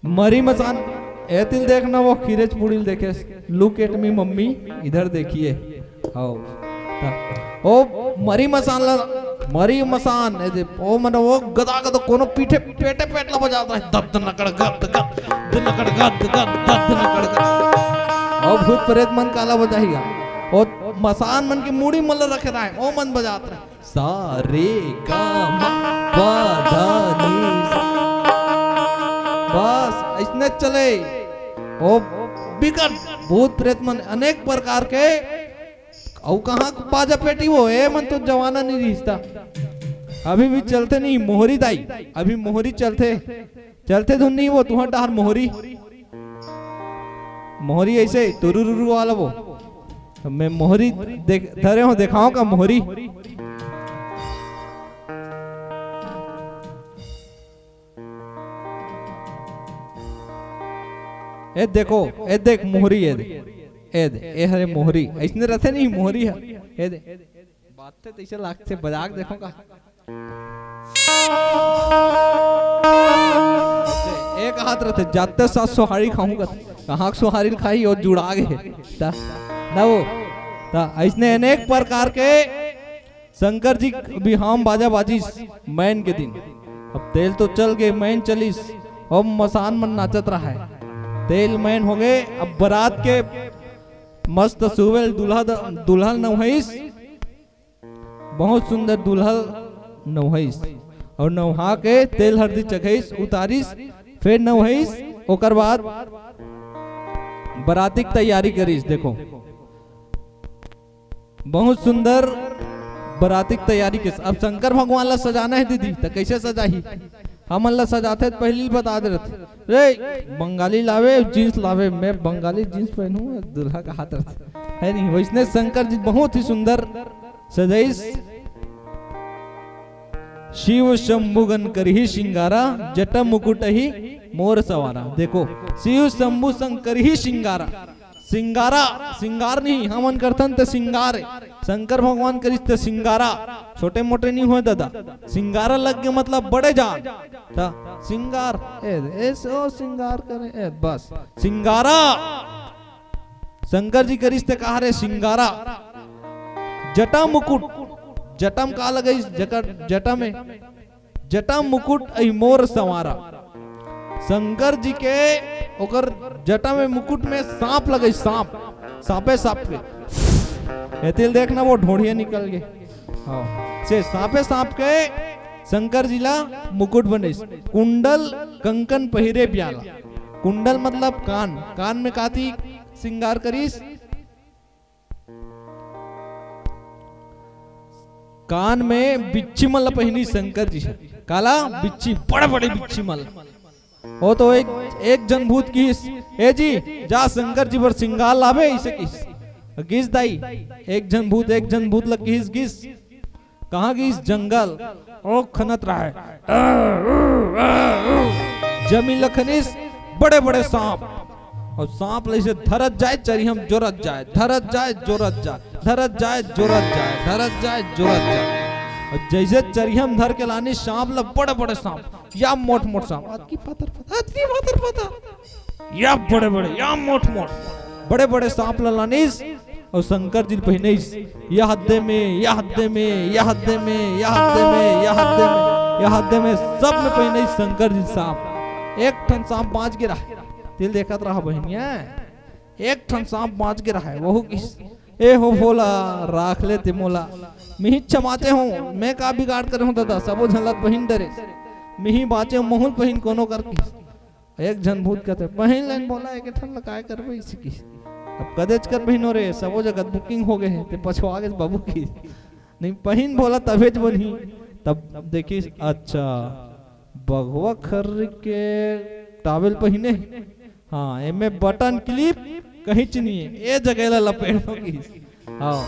मरी मसान एतिल देखना वो खीरेच पुड़िल देखे लुक एट मी मम्मी इधर देखिए आओ ओ मरी मसान मरी मसान ओ मन वो गदा गदा कोनो पीठे पेटे पेटला बजाता है दद नकड़ गद गद दद नकड़ गद गद दद नकड़ गद ओ भूत प्रेत मन काला बजाएगा ओ मसान मन की मूड़ी मल रखे रहा है ओ मन बजाता है सा रे गा मा पा धा नी बस इसने चले ओ बिकट भूत प्रेत मन अनेक प्रकार के औ कहाँ बाजा पेटी वो है मन तो जवाना नहीं रिश्ता अभी भी चलते नहीं मोहरी दाई अभी मोहरी चलते चलते धुन नहीं वो तुम्हारा डार मोहरी मोहरी ऐसे तुरुरुरु वाला वो मैं मोहरी देख धरे हो दिखाऊं का मोहरी ए देखो ए देख मोहरी ए हरे मोहरी ऐसने रहते नहीं मोहरी है ए दे बात तो ऐसे लागते बजाक देखो का एक हाथ रहते जाते साथ सोहारी खाऊंगा कहाँ सोहारी खाई और जुड़ा गए ना वो ऐसने अनेक प्रकार के शंकर जी भी हम बाजा बाजीस मैन के दिन अब तेल तो चल गए मैन चलीस और मसान मन नाचत रहा है तेल मैन हो गए अब बारात के मस्त सुवेल दुल्हन नवहिस बहुत सुंदर दुल्हन नवहिस और नवहा के तेल हल्दी चखइस उतारिस फिर नवहिस ओकर बाद बाराती की तैयारी करिस देखो बहुत सुंदर बाराती की तैयारी के अब शंकर भगवान ला सजाना है दीदी तो कैसे सजाही हम ला सजाते पहले बता दे रहे रे बंगाली लावे जींस लावे मैं बंगाली जींस पहनूं दूल्हा का हाथ रहता है नहीं वैसने शंकर जी बहुत ही सुंदर सजाइस शिव शंभुगन करही सिंगारा जटा मुकुट ही मोर सवारा देखो शिव शंभु शंकर ही सिंगारा सिंगारा सिंगार नहीं हमन करथन तो सिंगार शंकर भगवान करिस तो सिंगारा छोटे मोटे नहीं हुए दादा सिंगारा लग गए मतलब बड़े जान सिंगार ऐसो सिंगार करे बस सिंगारा शंकर जी करिस ते कहा रे सिंगारा जटा मुकुट जटम का लगई जटा में जटा मुकुट ऐ मोर संवारा शंकर जी के ओकर जटा में मुकुट में सांप लगे सांप सांपे सांप के एतिल देखना वो ढोढ़िया निकल गए हाँ से सांपे सांप के शंकर जी ला मुकुट बने कुंडल कंकन पहिरे प्याला कुंडल मतलब कान कान में काती सिंगार करीस कान में बिच्छी मल पहनी शंकर जी काला बिच्छी बड़े बड़े बिच्छी मल वो तो एक जनभूत किस ए जी जा शंकर जी पर सिंगार लावे इसे किस दाई एक जनभूत लग किस कहाँ किस जंगल ओ खनत रहा है जमी लखनिस बड़े बड़े सांप और सांप जैसे धरत जाए चरी हम जोरत जाए धरत जाए जोरत जाए धरत जाए जोरत जाए धरत जाए जोरत जाए और जैसे चरियम धर के लानी सांप ला बड़े बड़े सांप या मोट मोट सांप अतकी पातर या बड़े बड़े या मोट मोट बड़े बड़े सांप ला लानीस और शंकर जी पहनेस या हद्दे में या हद्दे में या हद्दे में या हद्दे में या हद्दे में या हद्दे में सब में पहनेस शंकर जी सांप एक ठन सांप बाज गिरा तिल देखत रहा बहनिया एक ठन सांप बाज गिरा है वो किस ए हो भोला राख ले ते मोला मिही चमाते हूँ मैं का बिगाड़ कर हूँ दादा सबो झलक बहिन डरे मिही बाचे मोहन बहिन कोनो कर एक जन भूत कहते बहिन लाइन बोला एक ठन लगाए कर भाई इसी की अब कदेच कर बहिन हो रे सबो जगह बुकिंग हो गए हैं ते पछवा गए बाबू की नहीं बहिन बोला तबेज बनी तब देखी अच्छा बगवा खर के टावल पहने हाँ एमे बटन क्लिप कहीं नहीं है ये जगह ला लपेट होगी हाँ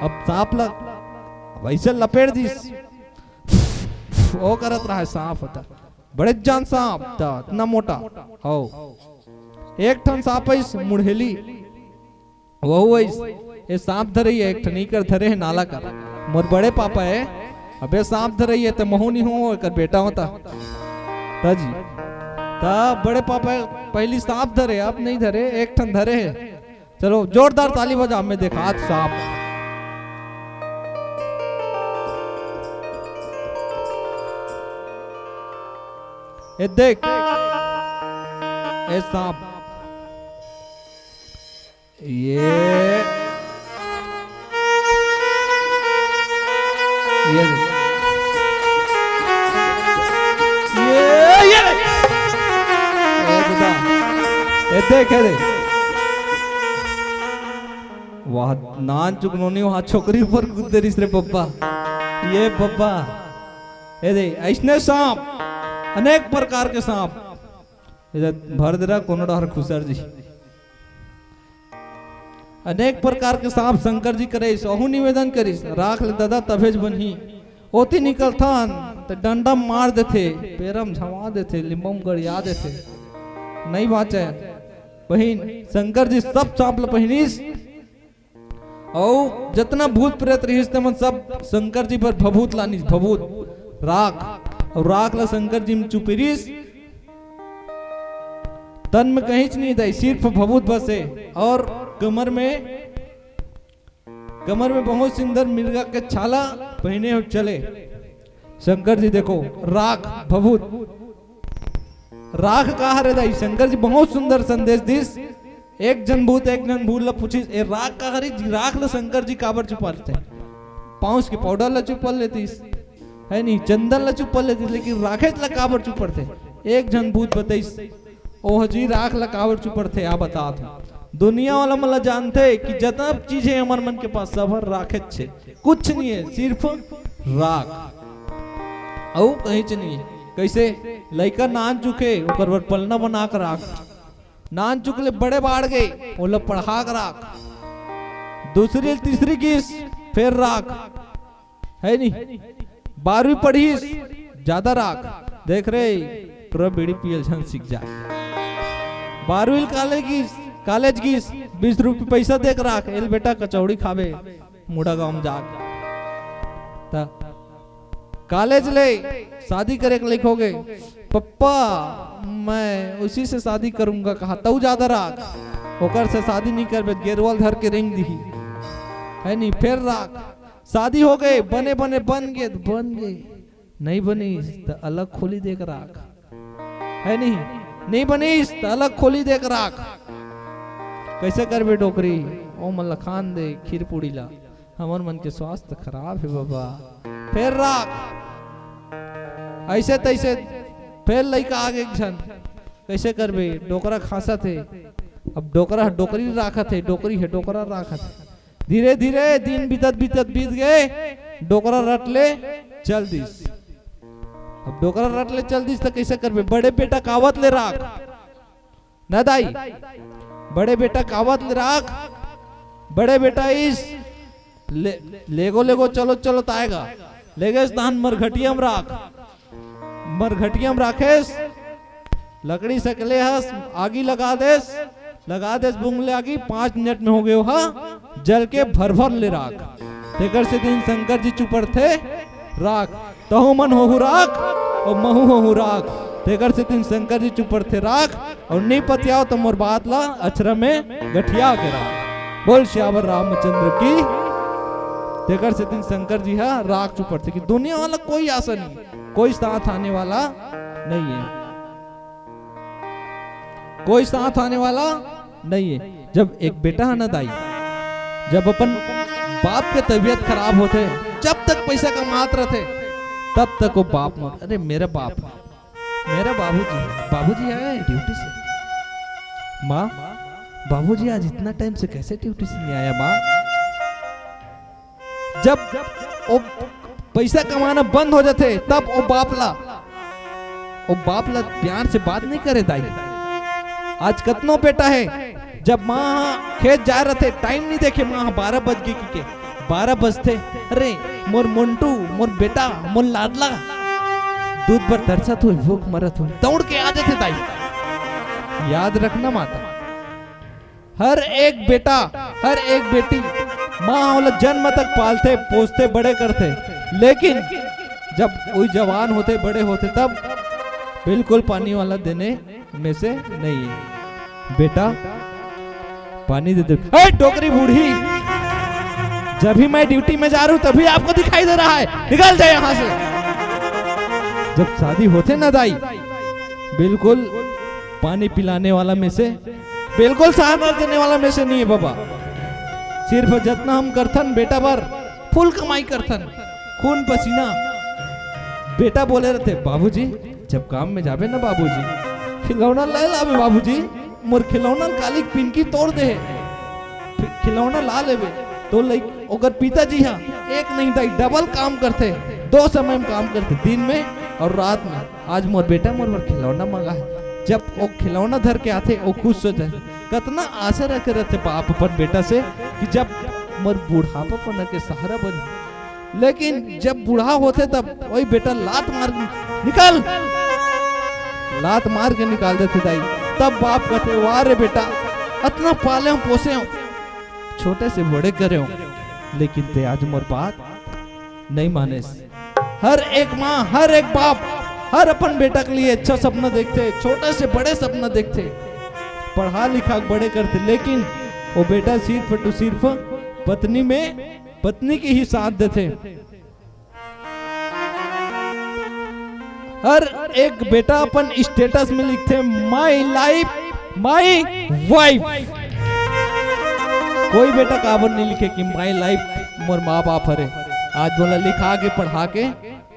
अब सांप लग वैसे लपेट दी वो करत रहा है सांप होता बड़े जान सांप था इतना मोटा हो एक ठन सांप है मुढ़ेली वो ये सांप धरे है एक ठन कर धरे है नाला का मोर बड़े पापा है अबे सांप धरे है तो महू नहीं हो कर बेटा होता ताजी तब बड़े पापा पहली सांप धरे, अब नहीं धरे, एक ठन धरे है। चलो जोरदार ताली बजा, हमें देखा आज सांप। ये देख ये सांप, ये देख है देख, वहां नान चुकनोनी वहां छोकरी ऊपर कूदे रिस रे पप्पा, ये पप्पा ये देख ऐसने सांप, अनेक प्रकार के सांप भर दे रहा कोनो डर खुसर जी, अनेक प्रकार के सांप शंकर जी करे सहु निवेदन करिस, राख ले दादा तभेज बनी ओती निकलथान तो डंडा मार देथे, पेरम झमा देथे, लिम्बम गड़िया देथे, नहीं बाचे बहिन। शंकर जी सब सांप ल पहिनिस और जितना भूत प्रेत रहिस मन सब शंकर जी पर भभूत लानिस, भभूत राख, और राख ला शंकर जी में चुपिरिस, तन में कहीं नहीं दे, सिर्फ भभूत बसे, और कमर में बहुत सुंदर मिर्गा के छाला पहने और चले। शंकर जी देखो राख भभूत, राख कहा रे दाई, शंकर जी बहुत सुंदर संदेश दिस। एक जन भूत ला पूछिस ए राख का हरी, राख ला शंकर जी काबर छुपा लेते, पाउस के पाउडर ला छुपा लेतीस है नहीं, चंदन ला छुपा लेतीस, लेकिन राखेच ला काबर छुपड़ते। एक जन भूत बताइस ओ हजी राख ला काबर छुपड़ते, आ बता दुनिया वाला मला जानते कि जितना चीज है हमारे मन के पास सब राखेच छे, कुछ नहीं है, सिर्फ राख और कहीं नहीं है। कैसे लड़का नान चुके ऊपर पर पलना बना कर राख, नान चुकले बड़े बाढ़ गए वो पढ़ा कर राख, दूसरी तीसरी किस फिर राख है नहीं, 12वीं पढ़ी ज्यादा राख, देख रहे पूरा बीड़ी पियल झन सीख जाए। 12वीं कॉलेज की 20 रुपये पैसा देख राख, एल बेटा कचौड़ी खावे मुड़ा गांव जाके, कॉलेज ले शादी करे के लिखोगे, पप्पा मैं उसी से शादी करूंगा, कहा तू ज्यादा राख, ओकर से शादी नहीं कर, गेरवाल धर के रिंग दी है नहीं, फिर राख, शादी हो गए बने बन गए, नहीं बनी तो अलग खोली देख राख है नहीं बनी तो अलग खोली देख राख। कैसे करबे डोकरी ओ मल्ला खान दे खीर पूड़ी ला, हमार मन के स्वास्थ्य खराब है बाबा, फिर राख ऐसे तैसे, फिर लड़का आगे क्षण कैसे करबे डोकरा खासा थे, अब डोकरा डोकरी राखा थे, डोकरी है डोकरा राखा थे, धीरे धीरे दिन बीत गए, डोकरा रट ले चल दिस, अब डोकरा रट ले चल दिस तो कैसे करबे, बड़े बेटा कावत ले राख न दाई, बड़े बेटा कावत ले राख, बड़े बेटा इस लेगो चलो ताएगा, लेगे स्थान मरघटियम राख, मरघटियम राखेस, लकड़ी सकले हस आगी लगा देस बुंगले आगी, 5 मिनट में हो गए हा जल के भर ले राख। तेकर से दिन शंकर जी चुपर थे राख, तहु मन हो राख और महु हो राख, तेकर से दिन शंकर जी चुपर थे राख, और नहीं पतियाओ तो मोर बात ला अक्षर में गठिया के राख। बोल श्यावर रामचंद्र की। तेकर से दिन शंकर जी है राख चुपर थे कि दुनिया वाला कोई आशा नहीं, कोई साथ आने वाला नहीं है, कोई साथ आने वाला नहीं है। जब एक बेटा है ना दाई, जब अपन बाप के तबीयत खराब होते, जब तक पैसा कमाते रहते तब तक वो बाप मत, अरे मेरा बाप, मेरा बाबूजी आए ड्यूटी से, माँ बाबूजी आज इतना टाइम से कैसे ड्यूटी से नहीं आया माँ। जब वो पैसा कमाना बंद हो जाते तब वो बाप ला प्यार से बात नहीं करे दाई। आज कितनो बेटा है, जब माँ खेत जा रहे थे टाइम नहीं देखे, माँ 12 बज गए कि 12 बजते, अरे मोर मोन्टू मोर बेटा मोर लाडला दूध पर तरसत हुई भूख मरत हुई दौड़ के आ जाते दाई। याद रखना माता, हर एक बेटा हर एक बेटी माँ वाला जन्म तक पालते पोसते बड़े करते, लेकिन जब वही जवान होते बड़े होते बिल्कुल पानी वाला देने में से नहीं है। बेटा पानी दे दे। टोकरी बूढ़ी, जब भी मैं ड्यूटी में जा रहा हूं तभी आपको दिखाई दे रहा है, निकल जाए यहां से। जब शादी होते ना दाई, बिल्कुल पानी पिलाने वाला में से, बिल्कुल सहारा देने वाला में से नहीं है बाबा। सिर्फ जितना हम करथन बेटा बार फुल कमाई करथन, खून पसीना। बेटा बोले रहते बाबूजी जब काम में जावे ना बाबूजी खिलौना ले लावे बाबूजी, मोर खिलौना काली पिनकी तोड़ दे, खिलौना ला लेवे। तो लाइक अगर पिताजी हाँ एक नहीं था डबल काम करते, 2 समय में काम करते, दिन में और रात में। आज मोर बेटा मोर खिलौना मंगा है, जब वो खिलौना धर के आते वो खुश हो जाए। कितना आशा रखे रहते बाप अपन बेटा से कि जब मोर बुढ़ापा पन के सहारा बने। लेकिन जब बूढ़ा होते तब वही बेटा लात मार निकाल, लात मार के निकाल देते दाई। तब बाप कहते वाह रे बेटा इतना पाले हूं पोसे हूं, छोटे से बड़े करे हो, लेकिन ते आज मोर बात नहीं माने। हर एक माँ हर एक बाप हर अपन बेटा के लिए अच्छा सपना देखते, छोटे से बड़े सपना देखते, पढ़ा लिखा बड़े करते। लेकिन वो बेटा सिर्फ टू सिर्फ पत्नी में पत्नी की ही साथ देते। हर एक बेटा अपन स्टेटस में लिखते माई लाइफ माई वाइफ। कोई बेटा काबर नहीं लिखे कि माई लाइफ मोर माँ बाप हरे। आज बोला लिखा के पढ़ा के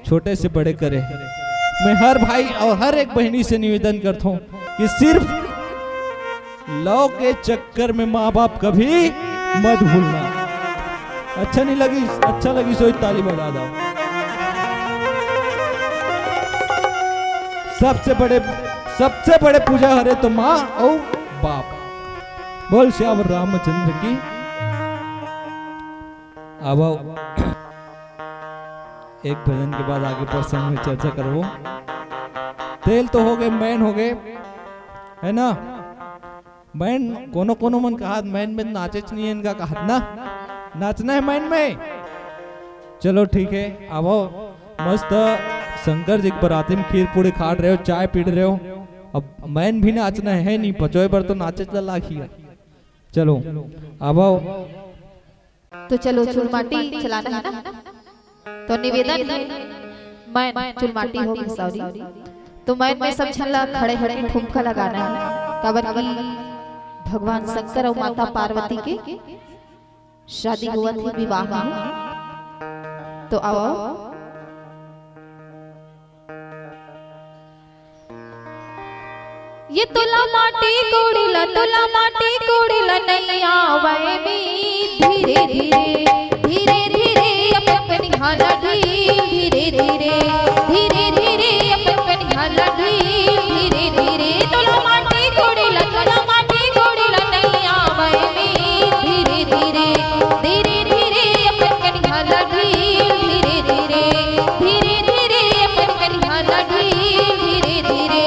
छोटे से बड़े करे। मैं हर भाई और हर एक बहनी से निवेदन करता हूँ कि सिर्फ लव के चक्कर में माँ बाप कभी मत भूलना। अच्छा नहीं लगी, अच्छा लगी सो ताली बजा दो। सबसे बड़े पूजा हरे तो माँ और बाप। बोल श्यावर रामचंद्र की। अब एक भजन के बाद आगे प्रसंग में चर्चा करो। तेल तो हो गए, मैन हो गए, है ना। मैन कोनो कोनो मन कहा मैन में नाचे नहीं है, इनका कहा ना नाचना है मैन में। चलो ठीक है, अब मस्त शंकर जी की बराती में खीर पूरी खा रहे हो, चाय पी रहे हो। अब मैन भी नाचना है नहीं, पचोए पर तो नाचे चला खिया। चलो अब तो चलो चुलमाटी चलाना है ना, तो निवेदन है मैं चुलमाटी हो खसौरी, तो मैं सब छल्ला खड़े खड़े ठुमका लगाना है। काबर की भगवान शंकर और माता पार्वती के शादी हुआ थी, विवाह में। तो आओ ये तुला माटी कोड़ीला नहीं आवे मी। धीरे धीरे अपन हाला ढील, धीरे धीरे अपन हाला ढील, धीरे तुला माटी कोड़ीला नहीं आवे मी। धीरे धीरे अपन हाला ढील, धीरे अपन हाला ढील, धीरे।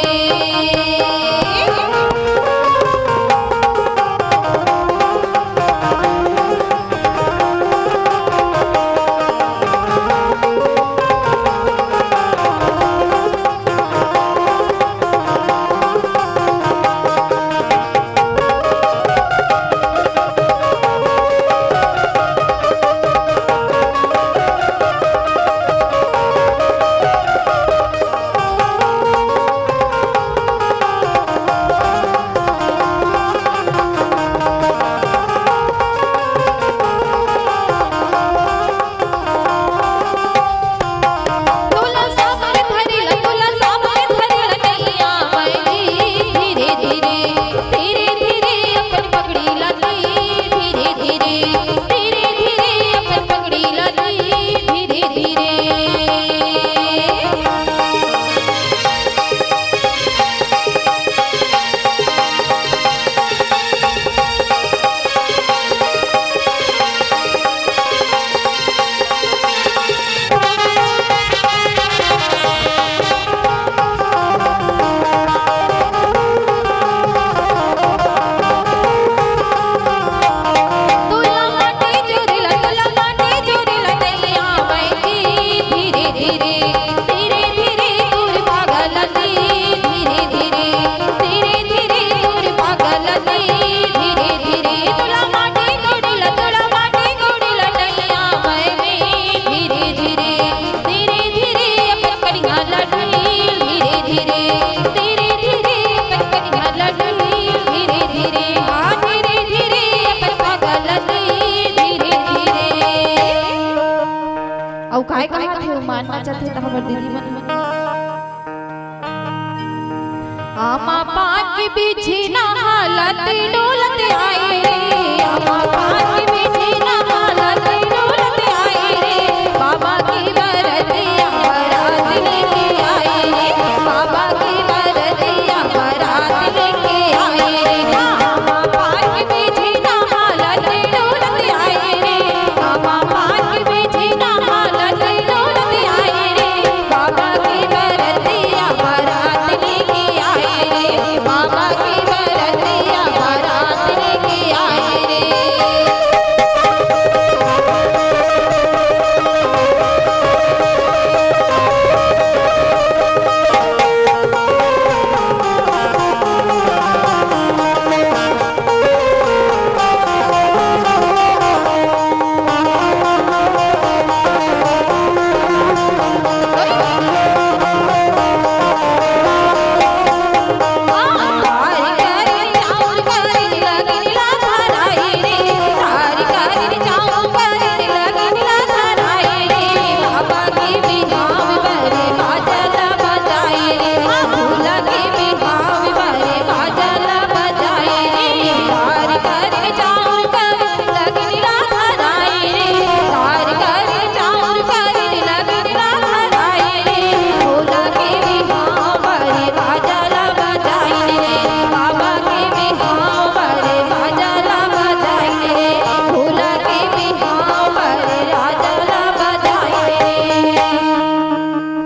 मानना चाहते तो हमार दीदी मन आमा पाक बिछी ना हालत डोलत आए आमा पाक